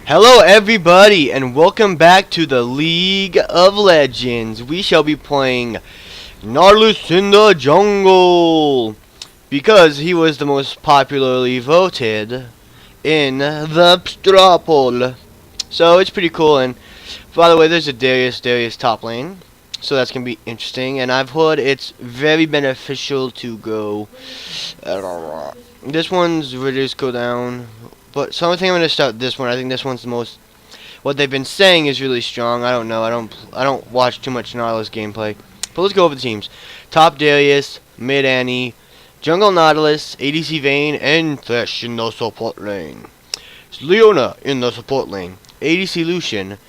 Hello everybody and welcome back to the League of Legends. We shall be playing Nautilus in the Jungle because he was the most popularly voted in the straw poll. So it's pretty cool, and by the way, there's a Darius top lane. So that's going to be interesting, and I've heard it's very beneficial to go this one's reduced cooldown. But so I think I'm gonna start this one. I think this one's the most. What they've been saying is really strong. I don't know. I don't watch too much Nautilus gameplay. But let's go over the teams. Top Darius, mid Annie, jungle Nautilus, ADC Vayne, and Thresh in the support lane. It's Leona in the support lane. ADC Lucian,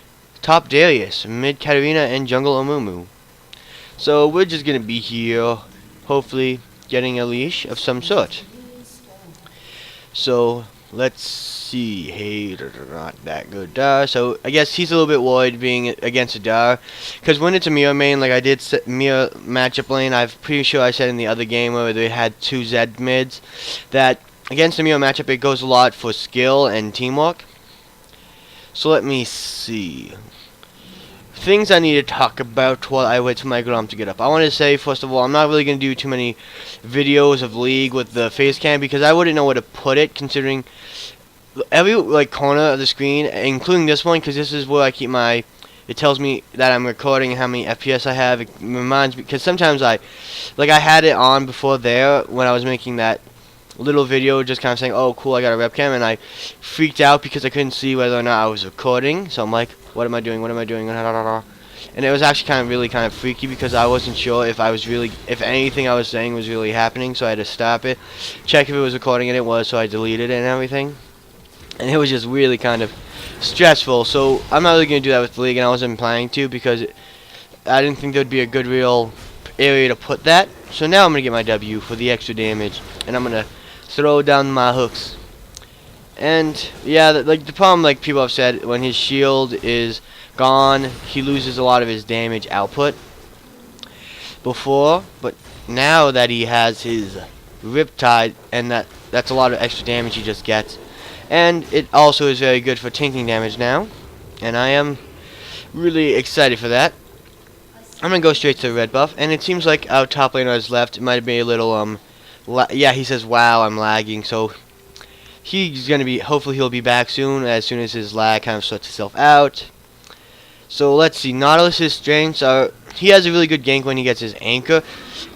top Darius, mid Katarina, and jungle Amumu. So we're just gonna be here, hopefully getting a leash of some sort. So let's see. Hey, not that good. So I guess he's a little bit worried being against a Dar, because when it's a mirror main, like I did mirror matchup lane, I'm pretty sure I said in the other game where they had two Zed mids, that against a mirror matchup it goes a lot for skill and teamwork. So let me see. Things I need to talk about while I wait for my Grom to get up. I want to say, first of all, I'm not really going to do too many videos of League with the face cam because I wouldn't know where to put it, considering every corner of the screen, including this one, because this is where I keep my. It tells me that I'm recording and how many FPS I have. It reminds me, because sometimes I had it on before there when I was making that little video, just kind of saying, oh cool, I got a webcam, and I freaked out because I couldn't see whether or not I was recording. So I'm like, what am I doing, and it was actually really kind of freaky because I wasn't sure if anything I was saying was really happening. So I had to stop it, check if it was recording, and it was, so I deleted it and everything. And it was just really kind of stressful. So I'm not really going to do that with the League, and I wasn't planning to because I didn't think there would be a good real area to put that. So now I'm going to get my W for the extra damage, and I'm going to throw down my hooks. And yeah, the problem, people have said, when his shield is gone, he loses a lot of his damage output before, but now that he has his Riptide, and that's a lot of extra damage he just gets, and it also is very good for tanking damage now, and I am really excited for that. I'm gonna go straight to the red buff, and it seems like our top laner is left. It might be a little yeah, he says wow, I'm lagging, so he's gonna be, hopefully he'll be back soon as his lag kind of sorts itself out. So let's see, Nautilus's strengths are, he has a really good gank when he gets his anchor,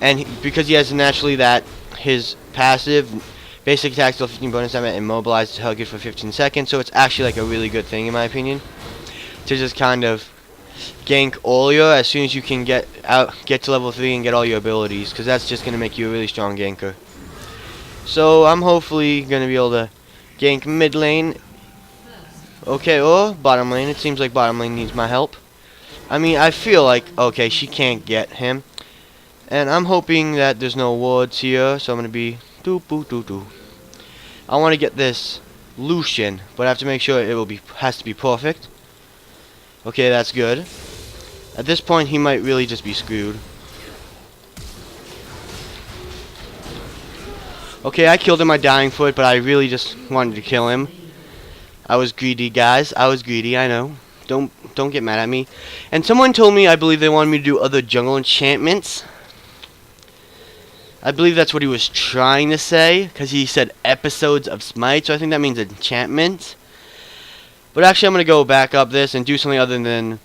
and because he has naturally his passive basic attack still 15 bonus damage, and immobilized is held good for 15 seconds, so it's actually a really good thing in my opinion to just kind of gank earlier as soon as you can get to level 3 and get all your abilities, because that's just going to make you a really strong ganker. So I'm hopefully going to be able to gank mid lane. Okay, or bottom lane. It seems like bottom lane needs my help. I mean, I feel like, okay, she can't get him, and I'm hoping that there's no wards here, so I'm going to be I want to get this Lucian, but I have to make sure has to be perfect. Okay, that's good. At this point, he might really just be screwed. Okay, I killed him by dying for it, but I really just wanted to kill him. I was greedy, guys. I was greedy, I know. Don't get mad at me. And someone told me, I believe they wanted me to do other jungle enchantments. I believe that's what he was trying to say, because he said episodes of Smite, so I think that means enchantment. But actually, I'm going to go back up this and do something other than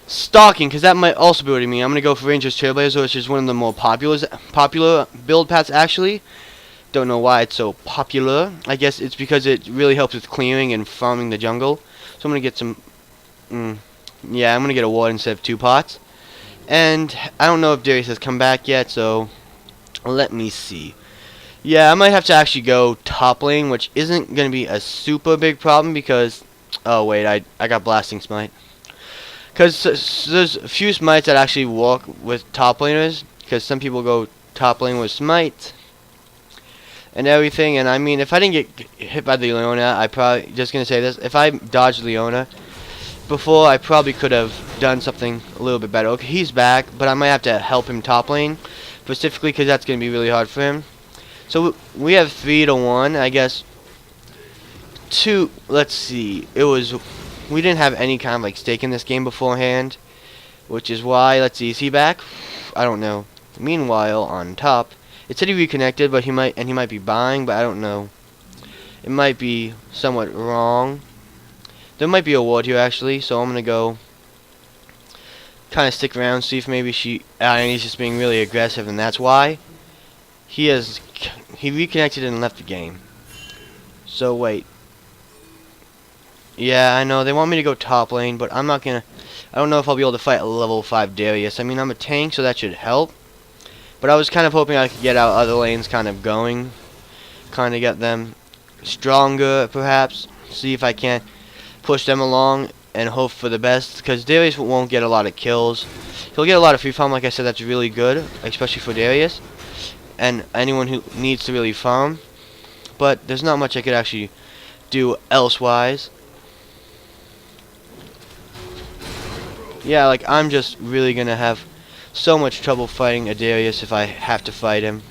stalking, because that might also be what I mean. I'm going to go for Ranger's Trailblazer, which is one of the more popular build paths, actually. Don't know why it's so popular. I guess it's because it really helps with clearing and farming the jungle. So I'm going to get some... yeah, I'm going to get a ward instead of 2 pots. And I don't know if Darius has come back yet, so let me see. Yeah, I might have to actually go top lane, which isn't going to be a super big problem because... oh, wait, I got Blasting Smite. Because there's a few Smites that actually work with top laners, because some people go top lane with Smite and everything, and I mean, if I didn't get hit by the Leona, I probably, just gonna say this, if I dodged Leona before, I probably could have done something a little bit better. Okay, he's back, but I might have to help him top lane, specifically because that's gonna be really hard for him. So we have 3-1, I guess. let's see, we didn't have any kind of like stake in this game beforehand, which is why, let's see, is he back? I don't know. Meanwhile, on top, it said he reconnected, but he might be buying, but I don't know. It might be somewhat wrong. There might be a ward here actually, so I'm gonna go kind of stick around, see if maybe he's just being really aggressive, and that's why he reconnected and left the game. So wait. Yeah, I know they want me to go top lane, but I'm not gonna. I don't know if I'll be able to fight a level 5 Darius. I mean, I'm a tank, so that should help. But I was kind of hoping I could get out other lanes kind of going, kind of get them stronger, perhaps. See if I can push them along and hope for the best, because Darius won't get a lot of kills. He'll get a lot of free farm, like I said, that's really good, especially for Darius and anyone who needs to really farm. But there's not much I could actually do elsewise. Yeah, like I'm just really gonna have so much trouble fighting a Darius if I have to fight him.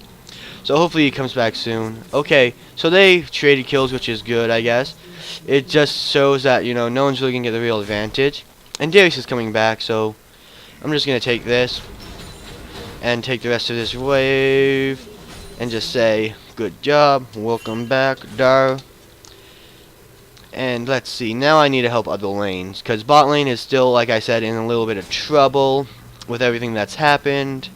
So hopefully he comes back soon. Okay, so they traded kills, which is good, I guess. It just shows that, you know, no one's really going to get the real advantage. And Darius is coming back, so I'm just going to take this and take the rest of this wave and just say, good job, welcome back, Dar. And let's see, now I need to help other lanes, because bot lane is still, like I said, in a little bit of trouble with everything that's happened.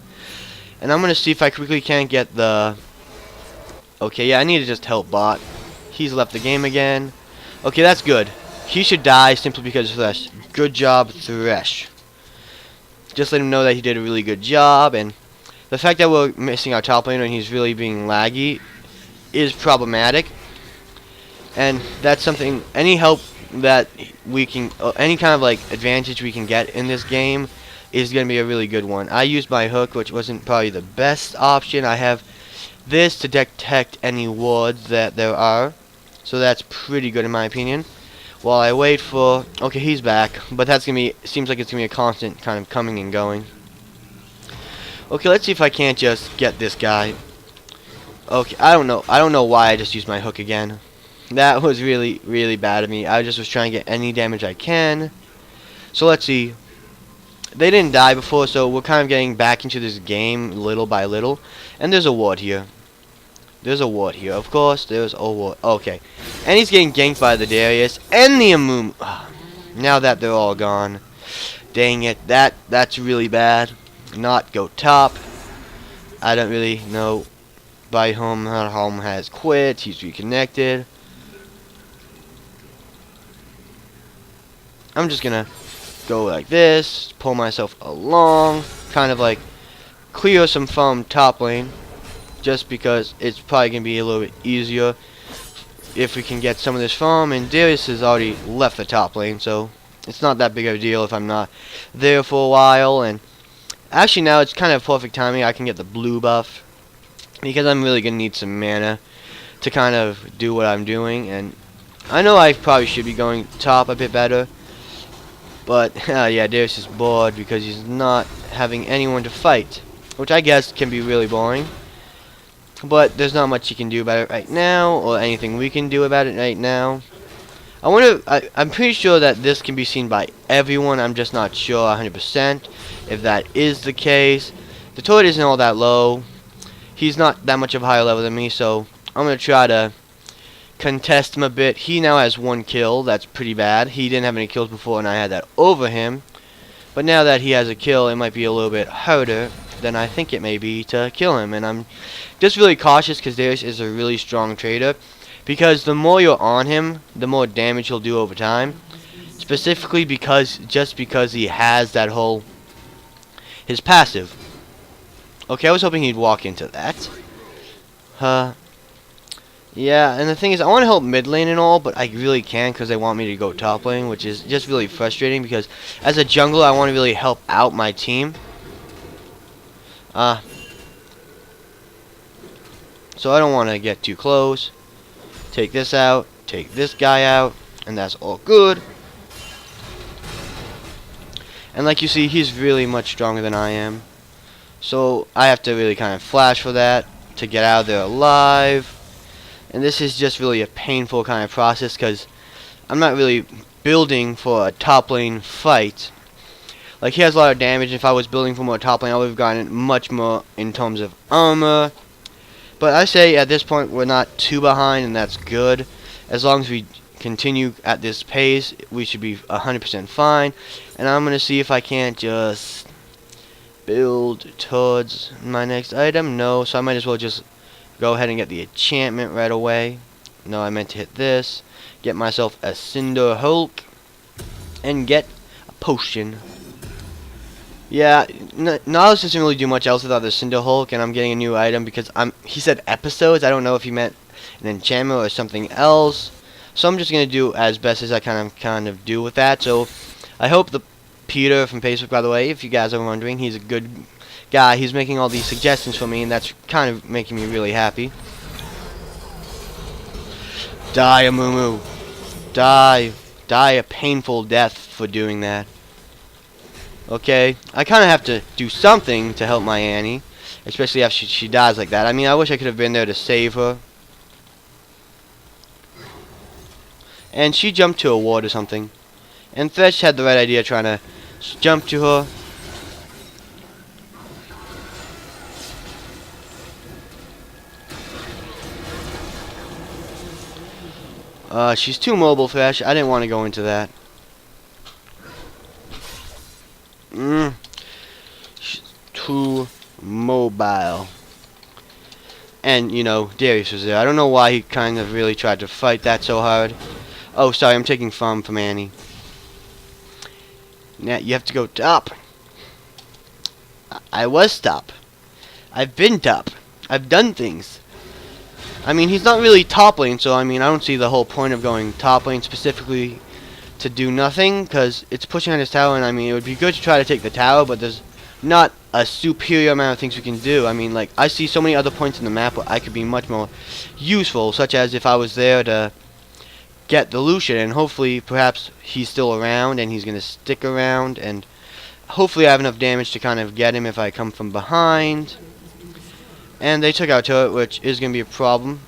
And I'm going to see if I quickly can't get the... Okay, yeah, I need to just help bot. He's left the game again. Okay, that's good. He should die simply because of Thresh. Good job, Thresh. Just let him know that he did a really good job. And the fact that we're missing our top laner and he's really being laggy is problematic. And that's something, any help that we can, any kind of like advantage we can get in this game is going to be a really good one. I used my hook, which wasn't probably the best option. I have this to detect any wards that there are, so that's pretty good in my opinion. While I wait for, okay, he's back, but that's gonna be, seems like it's gonna be a constant kind of coming and going. Okay, let's see if I can't just get this guy. Okay, I don't know why I just used my hook again. That was really, really bad of me. I just was trying to get any damage I can. So let's see. They didn't die before, so we're kind of getting back into this game little by little. And there's a ward here. There's a ward here, of course. There's a ward. Okay. And he's getting ganked by the Darius and the Amumu. Now that they're all gone. Dang it. That's really bad. Not go top. I don't really know by whom home has quit. He's reconnected. I'm just gonna go like this, pull myself along, kind of like clear some from top lane, just because it's probably gonna be a little bit easier if we can get some of this farm. And Darius has already left the top lane, so it's not that big of a deal if I'm not there for a while. And actually now it's kind of perfect timing. I can get the blue buff because I'm really gonna need some mana to kind of do what I'm doing. And I know I probably should be going top a bit better, but yeah, Darius is bored because he's not having anyone to fight, which I guess can be really boring. But there's not much he can do about it right now, or anything we can do about it right now. I'm pretty sure that this can be seen by everyone. I'm just not sure 100% if that is the case. The turret isn't all that low. He's not that much of a higher level than me, so I'm going to try to contest him a bit. He now has 1 kill. That's pretty bad. He didn't have any kills before, and I had that over him. But now that he has a kill, it might be a little bit harder than I think it may be to kill him. And I'm just really cautious because Darius is a really strong trader. Because the more you're on him, the more damage he'll do over time. Specifically just because he has that whole, his passive. Okay, I was hoping he'd walk into that. Yeah, and the thing is, I want to help mid lane and all, but I really can't because they want me to go top lane, which is just really frustrating because as a jungler, I want to really help out my team. So I don't want to get too close. Take this out, take this guy out, and that's all good. And like you see, he's really much stronger than I am. So I have to really kind of flash for that to get out of there alive. And this is just really a painful kind of process because I'm not really building for a top lane fight. Like, he has a lot of damage. If I was building for more top lane, I would have gotten much more in terms of armor. But I say at this point we're not too behind, and that's good. As long as we continue at this pace, we should be 100% fine. And I'm going to see if I can't just build towards my next item. No, so I might as well just go ahead and get the enchantment right away. No, I meant to hit this. Get myself a Cinder Hulk. And get a potion. Yeah, Nautilus doesn't really do much else without the Cinder Hulk, and I'm getting a new item because he said episodes. I don't know if he meant an enchantment or something else. So I'm just gonna do as best as I kind of do with that. So I hope the Peter from Facebook, by the way, if you guys are wondering, he's a good guy. He's making all these suggestions for me, and that's kind of making me really happy. Die, Amumu. Die. Die a painful death for doing that. Okay, I kind of have to do something to help my Annie, especially after she dies like that. I mean, I wish I could have been there to save her. And she jumped to a ward or something. And Thresh had the right idea trying to jump to her. She's too mobile, Thresh. I didn't want to go into that. She's too mobile. And, you know, Darius was there. I don't know why he kind of really tried to fight that so hard. Oh, sorry, I'm taking farm from Annie. Now, you have to go top. I was top. I've been top. I've done things. I mean, he's not really top lane, so, I mean, I don't see the whole point of going top lane specifically to do nothing, because it's pushing on his tower, and, I mean, it would be good to try to take the tower, but there's not a superior amount of things we can do. I mean, like, I see so many other points in the map where I could be much more useful, such as if I was there to get the Lucian, and hopefully, perhaps, he's still around, and he's going to stick around, and hopefully I have enough damage to kind of get him if I come from behind. And they took out turret, which is going to be a problem.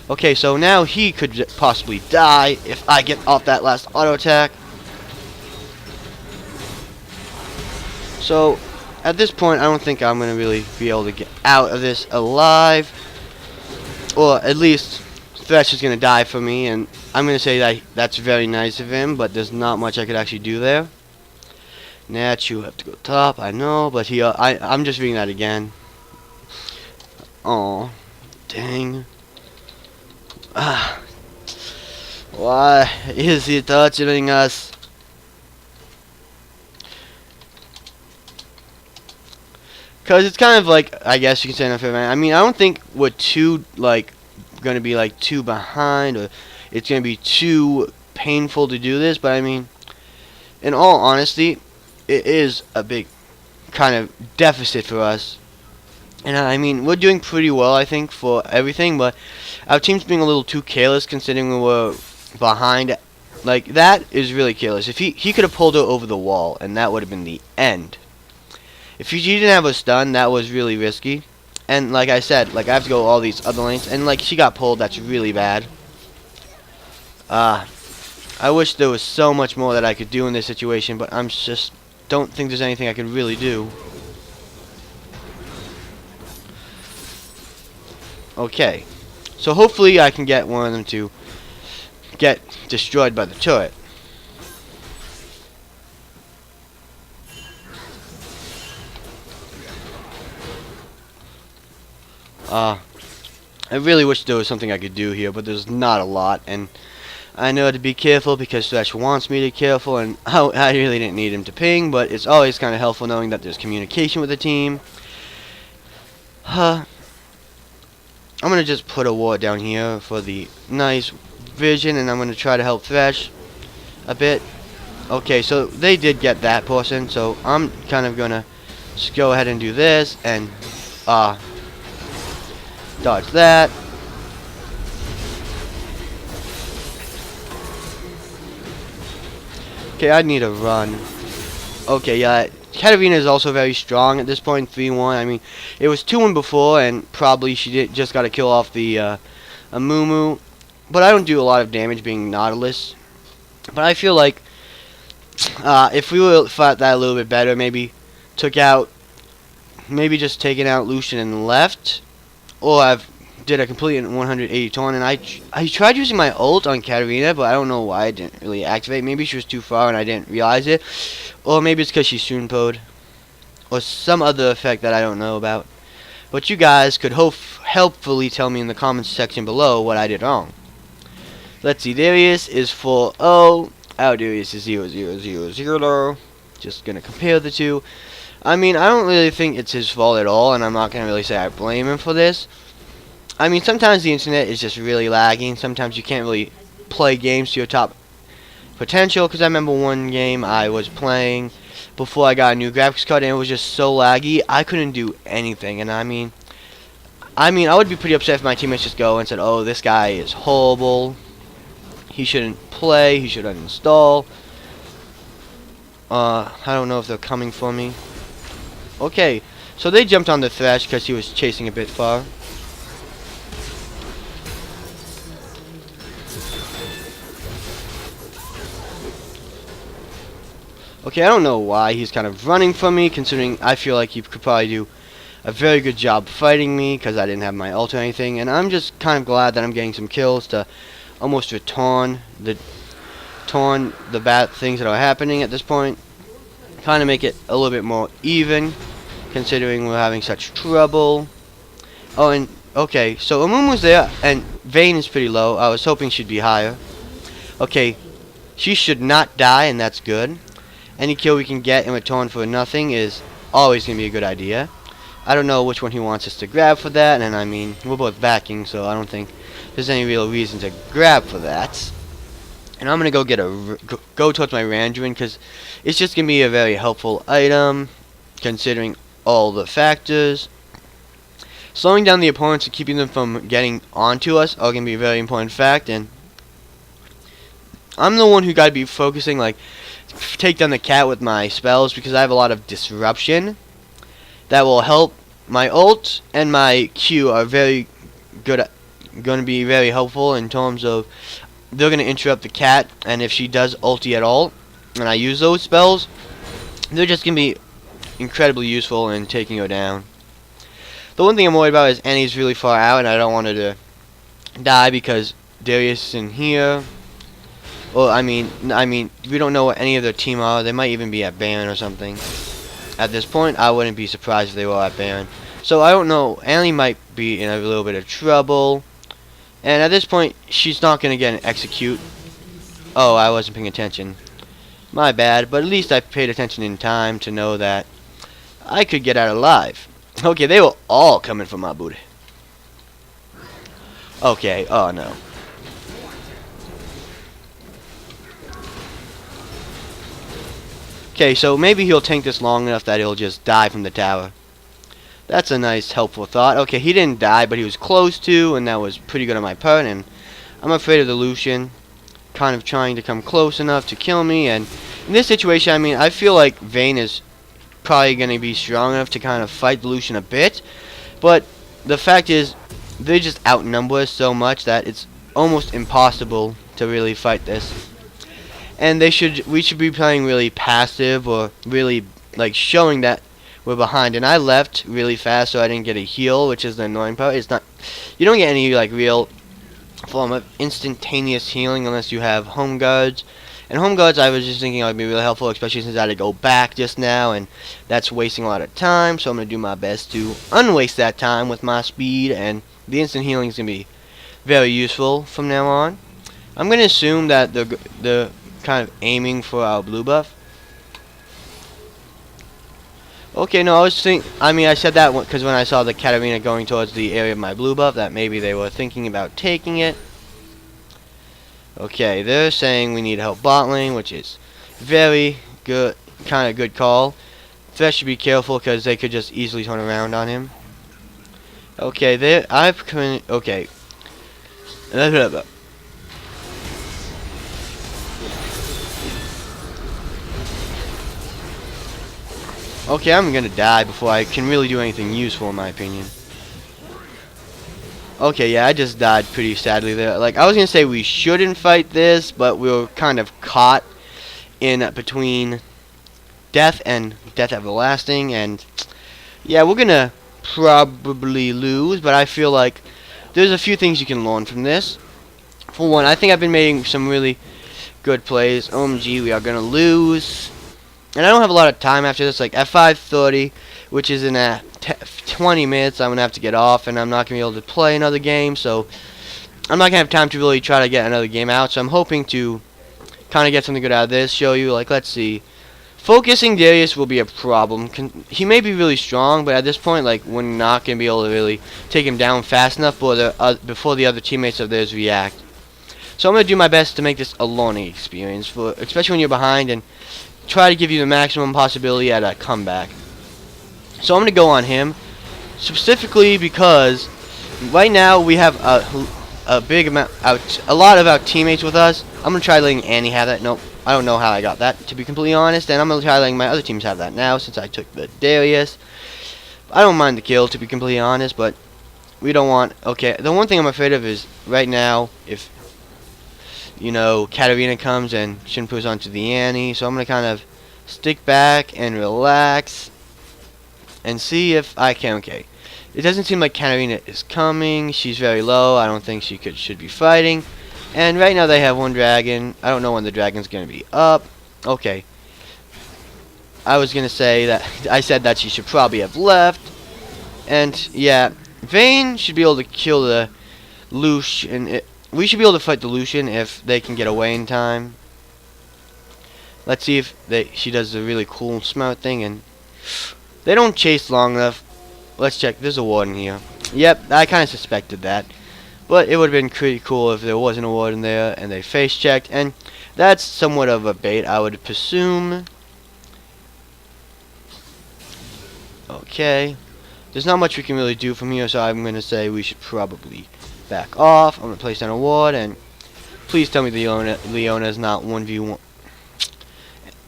Okay, so now he could possibly die if I get off that last auto attack. So, at this point, I don't think I'm going to really be able to get out of this alive. Or at least, Thresh is going to die for me, and I'm going to say that that's very nice of him, but there's not much I could actually do there. Nat, you have to go top, I know, but I'm just reading that again. Oh, dang. Why is he torturing us? Because it's kind of like, I guess you can say unfair, man. I mean, I don't think we're too, like, going to be, like, too behind, or it's going to be too painful to do this, but I mean, in all honesty, it is a big kind of deficit for us. And I mean, we're doing pretty well, I think, for everything, but our team's being a little too careless considering we were behind. Like, that is really careless. If he could have pulled her over the wall, and that would have been the end. If he didn't have a stun, that was really risky. And like I said, like, I have to go all these other lanes, and like, she got pulled, that's really bad. I wish there was so much more that I could do in this situation, but I'm just don't think there's anything I could really do. Okay, so hopefully I can get one of them to get destroyed by the turret. I really wish there was something I could do here, but there's not a lot, and I know to be careful because Thresh wants me to be careful, and I really didn't need him to ping, but it's always kind of helpful knowing that there's communication with the team. I'm going to just put a ward down here for the nice vision, and I'm going to try to help Thresh a bit. Okay, so they did get that portion, so I'm kind of going to just go ahead and do this, and dodge that. Okay, I need a run. Okay, yeah. Katarina is also very strong at this point, 3-1. I mean, it was 2-1 before, and probably she just got to kill off the Amumu. But I don't do a lot of damage being Nautilus. But I feel like if we would fought that a little bit better, maybe just taken out Lucian and left, or I've did a complete 180 taunt, and I tried using my ult on Katarina, but I don't know why it didn't really activate. Maybe she was too far and I didn't realize it, or maybe it's because she's Sunpo'd, or some other effect that I don't know about. But you guys could helpfully tell me in the comments section below what I did wrong. Let's see, Darius is 4-0, our Darius is 0-0-0-0. Just gonna compare the two. I mean, I don't really think it's his fault at all, and I'm not gonna really say I blame him for this. I mean, sometimes the internet is just really lagging. Sometimes you can't really play games to your top potential. Because I remember one game I was playing before I got a new graphics card, and it was just so laggy. I couldn't do anything. And I mean, I would be pretty upset if my teammates just go and said, "Oh, this guy is horrible. He shouldn't play. He should uninstall." I don't know if they're coming for me. Okay, so they jumped on the Thresh because he was chasing a bit far. Okay, I don't know why he's kind of running from me, considering I feel like he could probably do a very good job fighting me, because I didn't have my ult or anything, and I'm just kind of glad that I'm getting some kills to almost return the bad things that are happening at this point. Kind of make it a little bit more even, considering we're having such trouble. Oh, and okay, so Amumu's there, and Vayne is pretty low. I was hoping she'd be higher. Okay, she should not die, and that's good. Any kill we can get in return for nothing is always going to be a good idea. I don't know which one he wants us to grab for that, and I mean, we're both backing, so I don't think there's any real reason to grab for that. And I'm going to go towards my Randuin, because it's just going to be a very helpful item, considering all the factors. Slowing down the opponents and keeping them from getting onto us are going to be a very important fact, and I'm the one who got to be focusing, like, take down the cat with my spells, because I have a lot of disruption that will help. My ult and my Q are very good, going to be very helpful in terms of they're going to interrupt the cat, and if she does ulti at all and I use those spells, they're just going to be incredibly useful in taking her down. The one thing I'm worried about is Annie's really far out, and I don't want her to die because Darius is in here. Well, I mean, we don't know what any of their team are. They might even be at Baron or something. At this point, I wouldn't be surprised if they were at Baron. So I don't know. Annie might be in a little bit of trouble. And at this point, she's not going to get an execute. Oh, I wasn't paying attention. My bad. But at least I paid attention in time to know that I could get out alive. Okay, they were all coming for my booty. Okay, oh no. Okay, so maybe he'll tank this long enough that he'll just die from the tower. That's a nice, helpful thought. Okay, he didn't die, but he was close to, and that was pretty good on my part, and I'm afraid of the Lucian kind of trying to come close enough to kill me, and in this situation, I mean, I feel like Vayne is probably going to be strong enough to kind of fight the Lucian a bit, but the fact is, they just outnumber us so much that it's almost impossible to really fight this. And we should be playing really passive, or really like showing that we're behind. And I left really fast, so I didn't get a heal, which is the annoying part. It's not, you don't get any like real form of instantaneous healing unless you have home guards. And home guards, I was just thinking would be really helpful, especially since I had to go back just now, and that's wasting a lot of time. So I'm gonna do my best to unwaste that time with my speed, and the instant healing is gonna be very useful from now on. I'm gonna assume that the kind of aiming for our blue buff. Okay, no, I said that because when I saw the Katarina going towards the area of my blue buff, that maybe they were thinking about taking it. Okay, they're saying we need help bot lane, which is very good, kind of good call. Thresh should be careful because they could just easily turn around on him. Okay, okay. Okay, I'm gonna die before I can really do anything useful, in my opinion. Okay, yeah, I just died pretty sadly there. Like, I was gonna say we shouldn't fight this, but we were kind of caught in between death and death everlasting, and yeah, we're gonna probably lose, but I feel like there's a few things you can learn from this. For one, I think I've been making some really good plays. OMG, we are gonna lose. And I don't have a lot of time after this, like at 5:30, which is in 20 minutes, I'm going to have to get off, and I'm not going to be able to play another game, so I'm not going to have time to really try to get another game out, so I'm hoping to kind of get something good out of this, show you, like, let's see. Focusing Darius will be a problem. He may be really strong, but at this point, like, we're not going to be able to really take him down fast enough before the other teammates of theirs react. So I'm going to do my best to make this a learning experience, especially when you're behind, and try to give you the maximum possibility at a comeback. So I'm going to go on him, specifically because right now we have a big amount, a lot of our teammates with us. I'm going to try letting Annie have that. Nope, I don't know how I got that, to be completely honest, and I'm going to try letting my other teams have that now since I took the Darius. I don't mind the kill, to be completely honest, but we don't want... Okay, the one thing I'm afraid of is right now, if, you know, Katarina comes and Shinpu's onto the Annie, so I'm going to kind of stick back and relax and see if I can. Okay, it doesn't seem like Katarina is coming. She's very low. I don't think she should be fighting. And right now they have one dragon. I don't know when the dragon's going to be up. Okay, I was going to say that I said that she should probably have left. And yeah, Vayne should be able to kill the Lucian. We should be able to fight the Lucian if they can get away in time. Let's see if she does a really cool, smart thing, and they don't chase long enough. Let's check. There's a warden here. Yep, I kind of suspected that. But it would have been pretty cool if there wasn't a warden there and they face checked. And that's somewhat of a bait, I would presume. Okay. There's not much we can really do from here, so I'm going to say we should probably back off. I'm going to place down a ward, and please tell me Leona is not 1v1.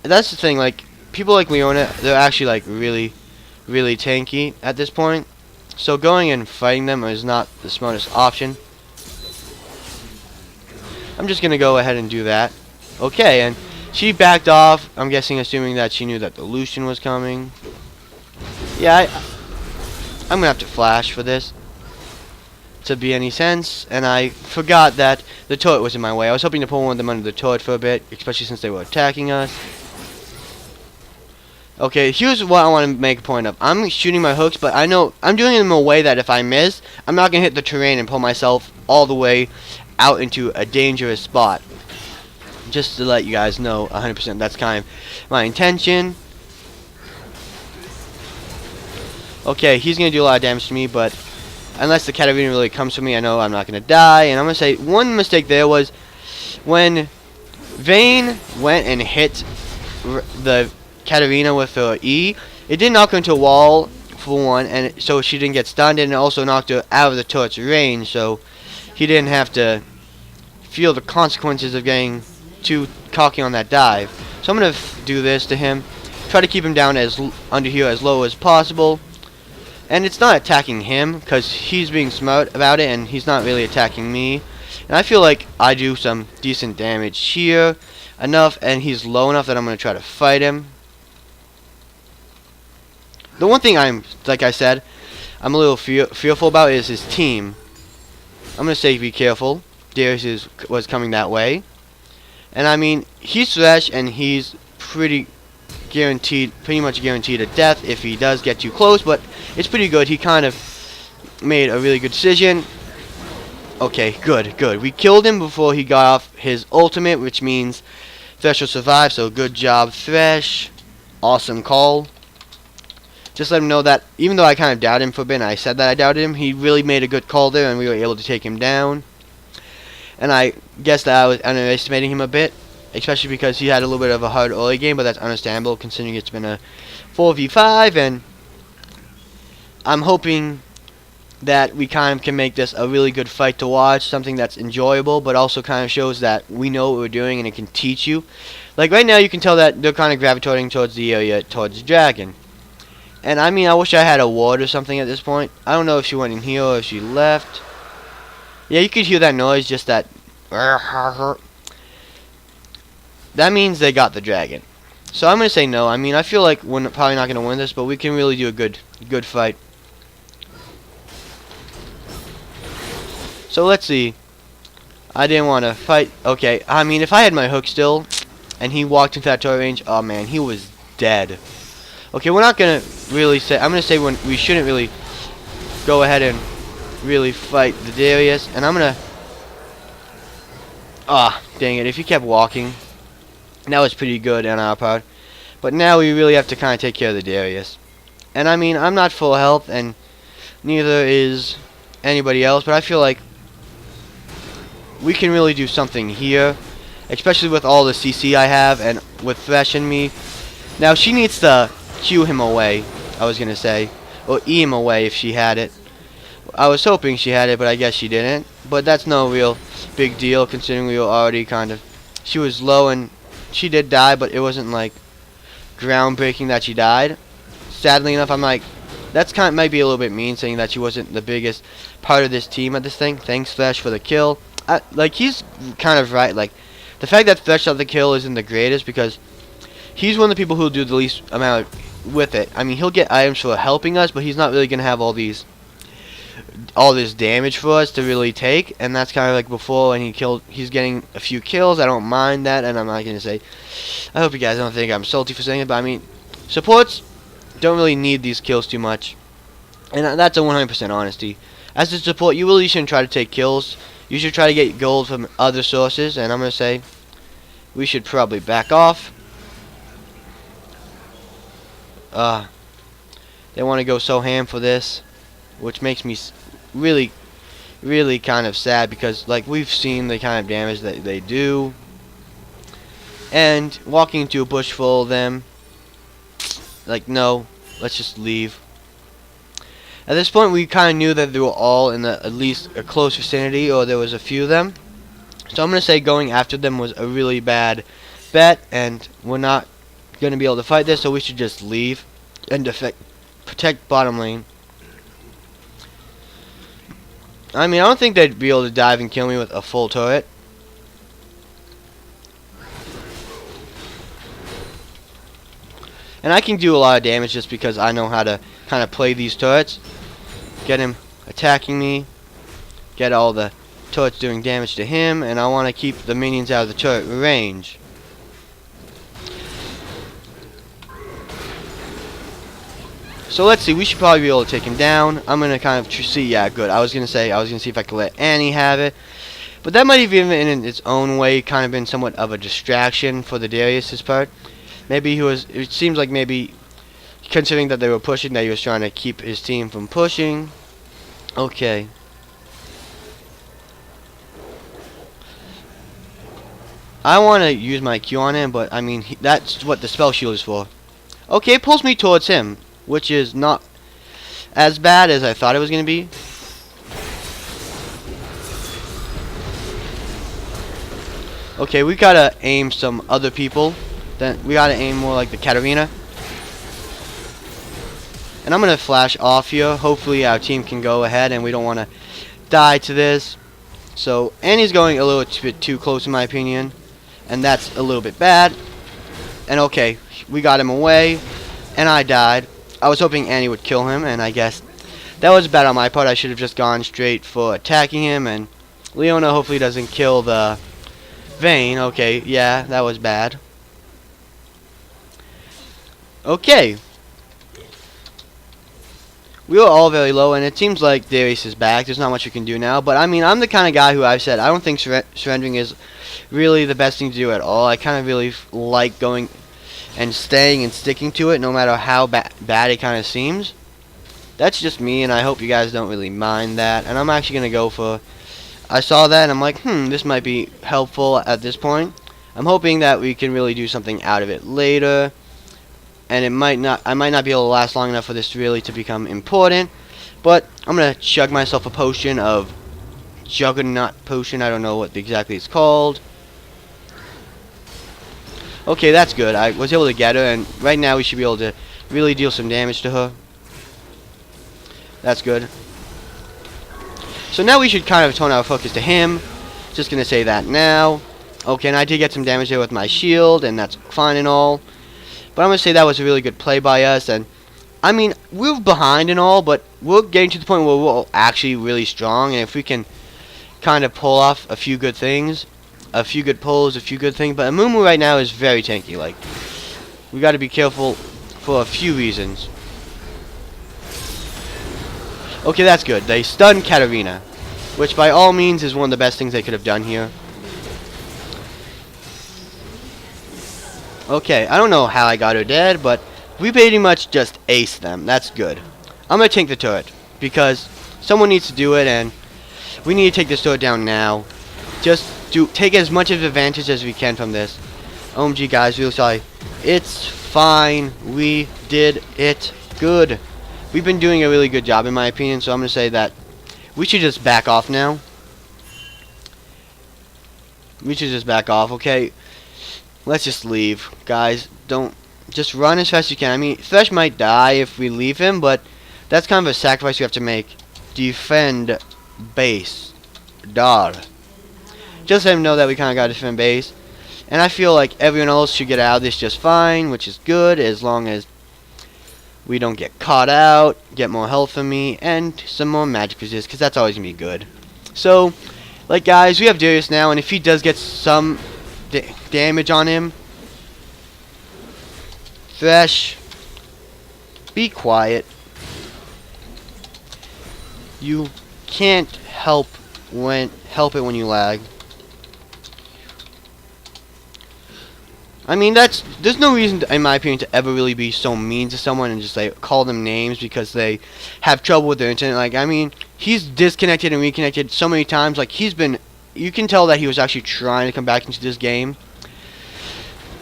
That's the thing, like, people like Leona, they're actually, like, really tanky at this point. So going and fighting them is not the smartest option. I'm just going to go ahead and do that. Okay, and she backed off, I'm guessing, assuming that she knew that the Lucian was coming. Yeah, I'm going to have to flash for this to be any sense, and I forgot that the turret was in my way. I was hoping to pull one of them under the turret for a bit, especially since they were attacking us. Okay, here's what I want to make a point of. I'm shooting my hooks, but I know I'm doing them in a way that if I miss, I'm not going to hit the terrain and pull myself all the way out into a dangerous spot. Just to let you guys know 100% that's kind of my intention. Okay, he's going to do a lot of damage to me, but unless the Katarina really comes for me, I know I'm not going to die. And I'm going to say one mistake there was when Vayne went and hit the Katarina with her E, it did knock her into a wall for one, and so she didn't get stunned, and it also knocked her out of the turret's range, so he didn't have to feel the consequences of getting too cocky on that dive. So I'm going to do this to him, try to keep him down under here as low as possible. And it's not attacking him, because he's being smart about it, and he's not really attacking me. And I feel like I do some decent damage here, enough, and he's low enough that I'm going to try to fight him. The one thing like I said, I'm a little fearful about is his team. I'm going to say be careful. Darius was coming that way. And I mean, he's fresh, and he's pretty much guaranteed a death if he does get too close, but it's pretty good. He kind of made a really good decision. Okay, good. We killed him before he got off his ultimate, which means Thresh will survive, so good job, Thresh. Awesome call. Just let him know that even though I kind of doubted him for a bit, and I said that I doubted him, he really made a good call there, and we were able to take him down. And I guess that I was underestimating him a bit, especially because he had a little bit of a hard early game, but that's understandable considering it's been a 4v5, and I'm hoping that we kind of can make this a really good fight to watch, something that's enjoyable, but also kind of shows that we know what we're doing and it can teach you. Like right now, you can tell that they're kind of gravitating towards the area, towards the dragon. And I mean, I wish I had a ward or something at this point. I don't know if she went in here or if she left. Yeah, you could hear that noise, just that. That means they got the dragon. So I'm gonna say no. I mean, I feel like we're probably not gonna win this, but we can really do a good fight. So let's see. I didn't want to fight. Okay, I mean, if I had my hook still, and he walked into that turret range, oh man, he was dead. Okay, we're not gonna really say. I'm gonna say when we shouldn't really go ahead and really fight the Darius, and I'm gonna. Ah, dang it! If he kept walking, that was pretty good on our part. But now we really have to kind of take care of the Darius. And I mean, I'm not full health, and neither is anybody else. But I feel like we can really do something here, especially with all the CC I have and with Thresh and me. Now she needs to Q him away, I was gonna say, or E him away if she had it. I was hoping she had it, but I guess she didn't. But that's no real big deal considering we were already kind of. She was low and she did die, but it wasn't like groundbreaking that she died. Sadly enough, I'm like, that's kind of might be a little bit mean saying that she wasn't the biggest part of this team at this thing. Thanks Thresh for the kill. Like he's kind of right. Like the fact that Thresh got the kill isn't the greatest because he's one of the people who'll do the least amount with it. I mean, he'll get items for helping us, but he's not really gonna have all this damage for us to really take. And that's kind of like before when he's getting a few kills. I don't mind that, and I'm not gonna say. I hope you guys don't think I'm salty for saying it, but I mean, supports don't really need these kills too much, and that's a 100% honesty. As a support, you really shouldn't try to take kills. You should try to get gold from other sources, and I'm going to say we should probably back off. They want to go so ham for this, which makes me really, really kind of sad because, like, we've seen the kind of damage that they do. And walking into a bush full of them, like, no, let's just leave. At this point, we kind of knew that they were all in at least a close vicinity, or there was a few of them. So I'm going to say going after them was a really bad bet, and we're not going to be able to fight this, so we should just leave and protect bottom lane. I mean, I don't think they'd be able to dive and kill me with a full turret. And I can do a lot of damage just because I know how to kind of play these turrets. Get him attacking me. Get all the turrets doing damage to him. And I want to keep the minions out of the turret range. So let's see. We should probably be able to take him down. I'm going to kind of see. Yeah, good. I was going to see if I could let Annie have it. But that might have even in its own way kind of been somewhat of a distraction for the Darius' part. Maybe he was. It seems like maybe, considering that they were pushing, that he was trying to keep his team from pushing. Okay. I want to use my Q on him, but I mean that's what the spell shield is for. Okay, it pulls me towards him, which is not as bad as I thought it was going to be. Okay, we gotta aim some other people. Then we gotta aim more like the Katarina. And I'm gonna flash off here. Hopefully our team can go ahead and we don't wanna die to this. So Annie's going a little bit too close in my opinion. And that's a little bit bad. And okay, we got him away. And I died. I was hoping Annie would kill him, and I guess that was bad on my part. I should have just gone straight for attacking him, and Leona hopefully doesn't kill the Vayne. Okay, yeah, that was bad. Okay. We were all very low, and it seems like Darius is back. There's not much we can do now. But, I mean, I'm the kind of guy who I've said I don't think surrendering is really the best thing to do at all. I kind of really like going and staying and sticking to it no matter how bad it kind of seems. That's just me, and I hope you guys don't really mind that. And I'm actually going to go for... I saw that, and I'm like, this might be helpful at this point. I'm hoping that we can really do something out of it later. And it might not, I might not be able to last long enough for this really to become important. But I'm going to chug myself a potion of Juggernaut potion. I don't know what exactly it's called. Okay, that's good. I was able to get her, and right now we should be able to really deal some damage to her. That's good. So now we should kind of tone our focus to him. Just gonna say that now. Okay, and I did get some damage there with my shield, and that's fine and all. But I'm gonna say that was a really good play by us, and I mean, we're behind and all, but we're getting to the point where we're actually really strong, and if we can kind of pull off a few good things, a few good pulls, a few good things, but Amumu right now is very tanky. Like, we got to be careful for a few reasons. Okay, that's good. They stunned Katarina, which by all means is one of the best things they could have done here. Okay, I don't know how I got her dead, but we pretty much just aced them. That's good. I'm going to tank the turret, because someone needs to do it, and we need to take this turret down now. Just take as much of advantage as we can from this. OMG, guys, really sorry. It's fine. We did it good. We've been doing a really good job, in my opinion, so I'm going to say that we should just back off now. We should just back off, okay? Let's just leave. Guys, don't... Just run as fast as you can. I mean, Thresh might die if we leave him, but that's kind of a sacrifice you have to make. Defend base. Dar. Just let him know that we kind of got to defend base. And I feel like everyone else should get out of this just fine, which is good, as long as we don't get caught out, get more health from me, and some more magic resist, because that's always going to be good. So, like, guys, we have Darius now, and if he does get some damage on him, Thresh, be quiet. You can't help it when you lag. I mean, there's no reason, in my opinion, to ever really be so mean to someone and just like call them names because they have trouble with their internet. Like, I mean, he's disconnected and reconnected so many times. Like, you can tell that he was actually trying to come back into this game.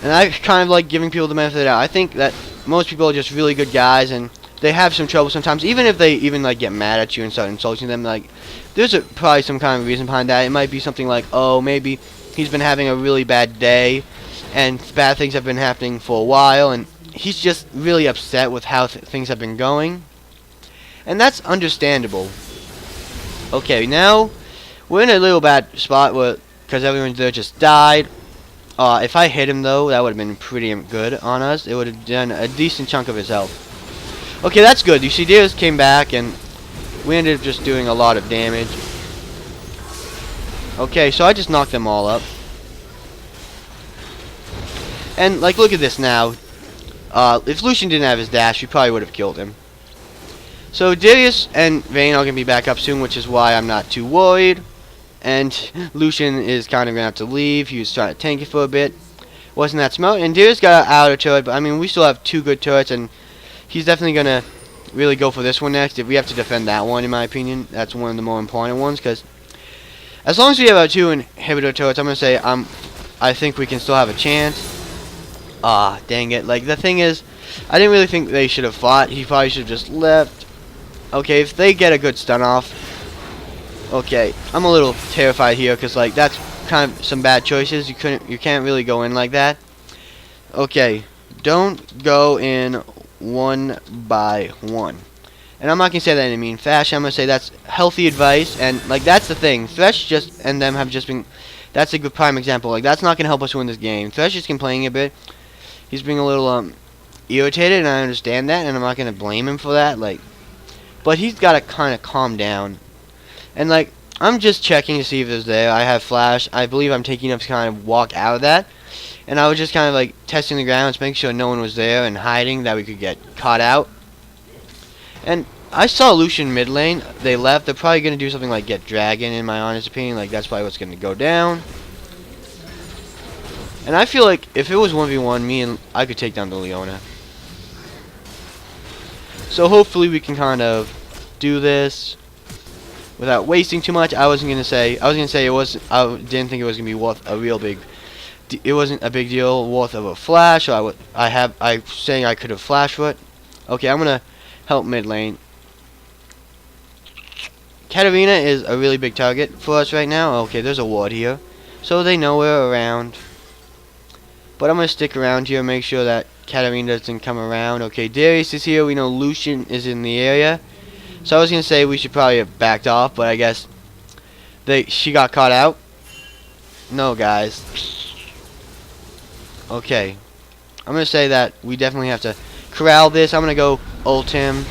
And I kind of like giving people the benefit of the doubt. I think that most people are just really good guys, and they have some trouble sometimes. Even if they even like get mad at you and start insulting them, like, there's probably some kind of reason behind that. It might be something like, oh, maybe he's been having a really bad day, and bad things have been happening for a while, and he's just really upset with how things have been going. And that's understandable. Okay, now we're in a little bad spot because everyone there just died. If I hit him, though, that would have been pretty good on us. It would have done a decent chunk of his health. Okay, that's good. You see, Darius came back, and we ended up just doing a lot of damage. Okay, so I just knocked them all up. And, like, look at this now. If Lucian didn't have his dash, we probably would have killed him. So, Darius and Vayne are going to be back up soon, which is why I'm not too worried. And Lucian is kind of going to have to leave. He was trying to tank it for a bit. Wasn't that smart. And Darius got out of turret, but, I mean, we still have two good turrets, and he's definitely going to really go for this one next. If we have to defend that one, in my opinion, that's one of the more important ones, because as long as we have our two inhibitor turrets, I'm going to say I think we can still have a chance. Dang it. Like, the thing is, I didn't really think they should have fought. He probably should have just left. Okay, if they get a good stun off. Okay, I'm a little terrified here, because, like, that's kind of some bad choices. You can't really go in like that. Okay, don't go in one by one. And I'm not going to say that in a mean fashion. I'm going to say that's healthy advice. And, like, that's the thing. Thresh and them have just been... That's a good prime example. Like, that's not going to help us win this game. Thresh is complaining a bit. He's being a little, irritated, and I understand that. And I'm not going to blame him for that. Like, but he's got to kind of calm down. And, like, I'm just checking to see if there's there. I have flash. I believe I'm taking enough to kind of walk out of that. And I was just kind of, like, testing the grounds, making sure no one was there and hiding, that we could get caught out. And I saw Lucian mid lane. They left. They're probably going to do something like get Dragon, in my honest opinion. Like, that's probably what's going to go down. And I feel like if it was 1v1, I could take down the Leona. So hopefully we can kind of do this without wasting too much. I was gonna say it was. I didn't think it was gonna be worth a real big. It wasn't a big deal worth of a flash. So I'm saying I could have flashed for it. Okay, I'm gonna help mid lane. Katarina is a really big target for us right now. Okay, there's a ward here, so they know we're around. But I'm going to stick around here, make sure that Katarina doesn't come around. Okay, Darius is here. We know Lucian is in the area. So I was going to say we should probably have backed off, but I guess she got caught out. No, guys. Okay. I'm going to say that we definitely have to corral this. I'm going to go ult him.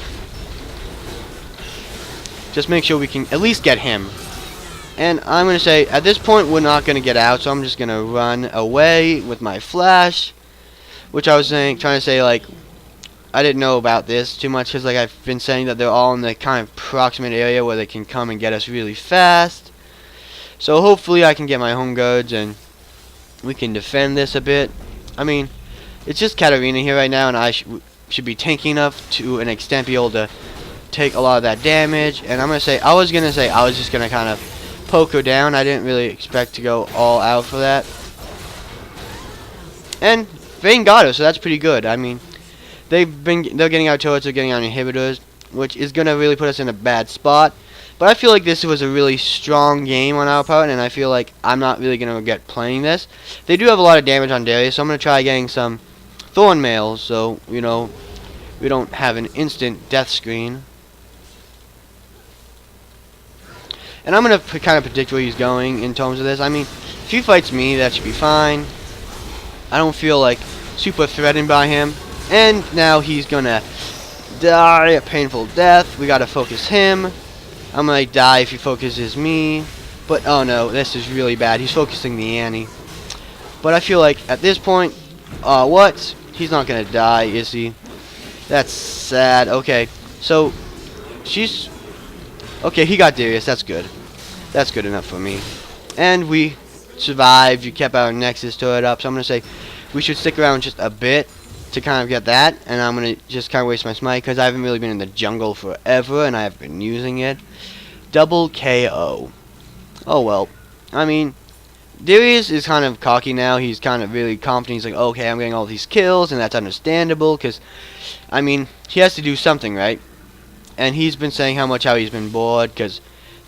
Just make sure we can at least get him. And I'm going to say, at this point, we're not going to get out, so I'm just going to run away with my flash. Which I was trying to say, like, I didn't know about this too much, because, like, I've been saying that they're all in the kind of proximate area where they can come and get us really fast. So hopefully I can get my home guards, and we can defend this a bit. I mean, it's just Katarina here right now, and I should be tanky enough to an extent be able to take a lot of that damage. And I was just going to kind of poke her down. I didn't really expect to go all out for that. And Vayne got her, so that's pretty good. I mean, they're getting out turrets, they're getting out inhibitors, which is going to really put us in a bad spot. But I feel like this was a really strong game on our part, and I feel like I'm not really going to regret playing this. They do have a lot of damage on Darius, so I'm going to try getting some Thorn Mails, so, you know, we don't have an instant death screen. And I'm going to kind of predict where he's going in terms of this. I mean, if he fights me, that should be fine. I don't feel like super threatened by him. And now he's going to die a painful death. We got to focus him. I might die if he focuses me. But, oh no, this is really bad. He's focusing the Annie. But I feel like at this point, what? He's not going to die, is he? That's sad. Okay, so she's... Okay, he got Darius. That's good. That's good enough for me. And we survived. We kept our Nexus turret up. So I'm going to say we should stick around just a bit to kind of get that. And I'm going to just kind of waste my smite because I haven't really been in the jungle forever. And I have been using it. Double KO. Oh, well. I mean, Darius is kind of cocky now. He's kind of really confident. He's like, okay, I'm getting all these kills. And that's understandable because, I mean, he has to do something, right? And he's been saying how he's been bored because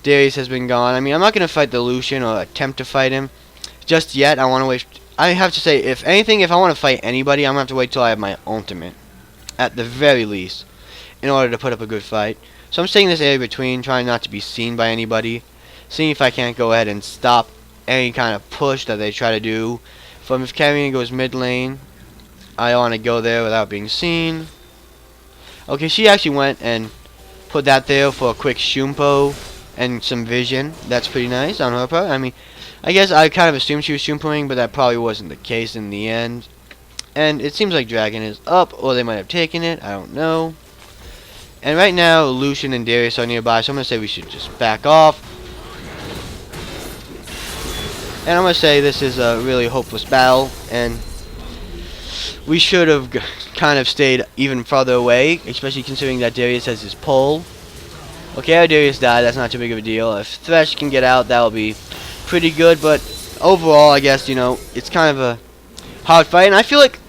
Darius has been gone. I mean, I'm not going to fight the Lucian or attempt to fight him just yet. I have to say, if anything, if I want to fight anybody, I'm going to have to wait till I have my ultimate, at the very least, in order to put up a good fight. So I'm staying in this area between, trying not to be seen by anybody, seeing if I can't go ahead and stop any kind of push that they try to do. From if Katarina goes mid lane, I want to go there without being seen. Okay, she actually went and put that there for a quick Shumpo and some vision. That's pretty nice on her part. I mean, I guess I kind of assumed she was Shumpoing, but that probably wasn't the case in the end. And it seems like Dragon is up, or they might have taken it. I don't know. And right now, Lucian and Darius are nearby, so I'm going to say we should just back off. And I'm going to say this is a really hopeless battle, and we should have kind of stayed even farther away, especially considering that Darius has his pull. Okay, our Darius died. That's not too big of a deal. If Thresh can get out, that'll be pretty good. But overall, I guess, you know, it's kind of a hard fight. And I feel like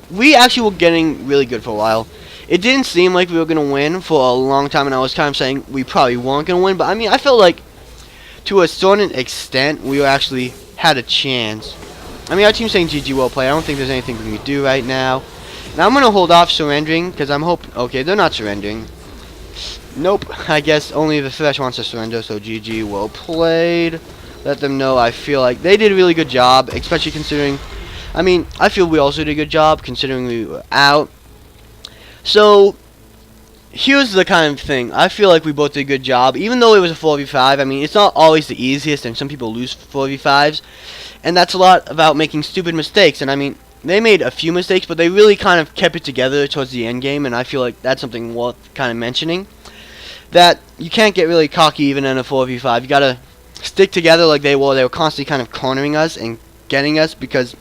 we actually were getting really good for a while. It didn't seem like we were going to win for a long time, and I was kind of saying we probably weren't going to win. But, I mean, I felt like to a certain extent, we actually had a chance. I mean, our team's saying GG, well played. I don't think there's anything we can do right now. Now, I'm going to hold off surrendering, because I'm hoping... Okay, they're not surrendering. Nope. I guess only the Thresh wants to surrender, so GG, well played. Let them know I feel like they did a really good job, especially considering... I mean, I feel we also did a good job, considering we were out. So, here's the kind of thing. I feel like we both did a good job, even though it was a 4v5. I mean, it's not always the easiest, and some people lose 4v5s. And that's a lot about making stupid mistakes. And I mean, they made a few mistakes, but they really kind of kept it together towards the end game. And I feel like that's something worth kind of mentioning. That you can't get really cocky even in a 4v5. You gotta stick together like they were. They were constantly kind of cornering us and getting us because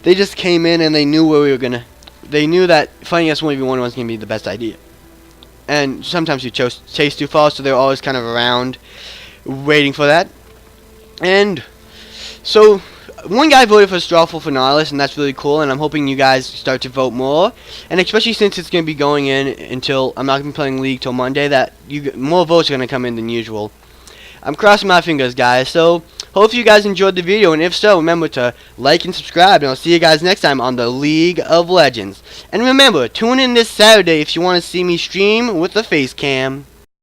they just came in and they knew where we were gonna. They knew that fighting us 1v1 was gonna be the best idea. And sometimes you chase too far, so they're always kind of around, waiting for that. And so, one guy voted for Strawful for Nautilus, and that's really cool, and I'm hoping you guys start to vote more. And especially since it's going to be going in until, I'm not going to be playing League till Monday, that more votes are going to come in than usual. I'm crossing my fingers, guys, so Hope you guys enjoyed the video, and if so, remember to like and subscribe, and I'll see you guys next time on the League of Legends. And remember, tune in this Saturday if you want to see me stream with the face cam.